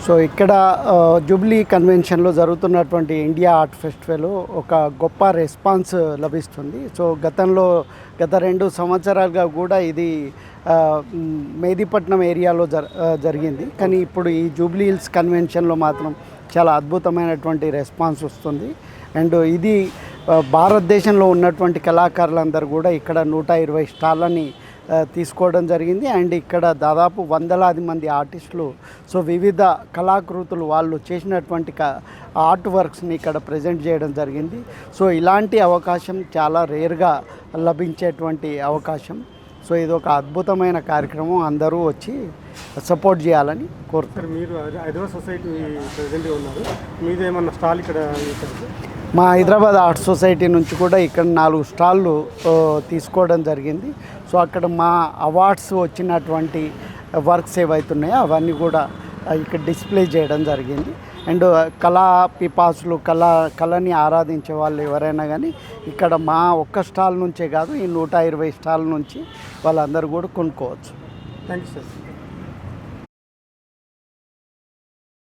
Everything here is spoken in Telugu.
సో ఇక్కడ జూబ్లీ కన్వెన్షన్లో జరుగుతున్నటువంటి ఇండియా ఆర్ట్ ఫెస్టివల్ ఒక గొప్ప రెస్పాన్స్ లభిస్తుంది. సో గత 2 సంవత్సరాలుగా కూడా ఇది మెహదీపట్నం ఏరియాలో జరిగింది. కానీ ఇప్పుడు ఈ జూబ్లీ హిల్స్ కన్వెన్షన్లో మాత్రం చాలా అద్భుతమైనటువంటి రెస్పాన్స్ వస్తుంది. అండ్ ఇది భారతదేశంలో ఉన్నటువంటి కళాకారులందరూ కూడా ఇక్కడ 120 స్టాళ్ళని తీసుకోవడం జరిగింది. అండ్ ఇక్కడ దాదాపు వందలాది మంది ఆర్టిస్టులు సో వివిధ కళాకృతులు వాళ్ళు చేసినటువంటి ఆర్ట్ వర్క్స్ని ఇక్కడ ప్రజెంట్ చేయడం జరిగింది. సో ఇలాంటి అవకాశం చాలా రేర్గా లభించేటువంటి అవకాశం. సో ఇది ఒక అద్భుతమైన కార్యక్రమం, అందరూ వచ్చి సపోర్ట్ చేయాలని కోరుతారు. మీరు హైదరాబాద్ సొసైటీ ప్రెసిడెంట్గా ఉన్నారు, మీది ఏమన్నా స్టాల్ ఇక్కడ? మా హైదరాబాద్ ఆర్ట్ సొసైటీ నుంచి కూడా ఇక్కడ 4 స్టాళ్ళు తీసుకోవడం జరిగింది. సో అక్కడ మా అవార్డ్స్ వచ్చినటువంటి వర్క్స్ ఏవైతున్నాయో అవన్నీ కూడా ఇక్కడ డిస్ప్లే చేయడం జరిగింది. అండ్ కళా పిపాసులు కళని ఆరాధించే వాళ్ళు ఎవరైనా కానీ ఇక్కడ మా ఒక్క స్టాల్ నుంచే కాదు, ఈ 120 స్టాల్ నుంచి వాళ్ళందరూ కూడా కొనుక్కోవచ్చు. Thank you sir.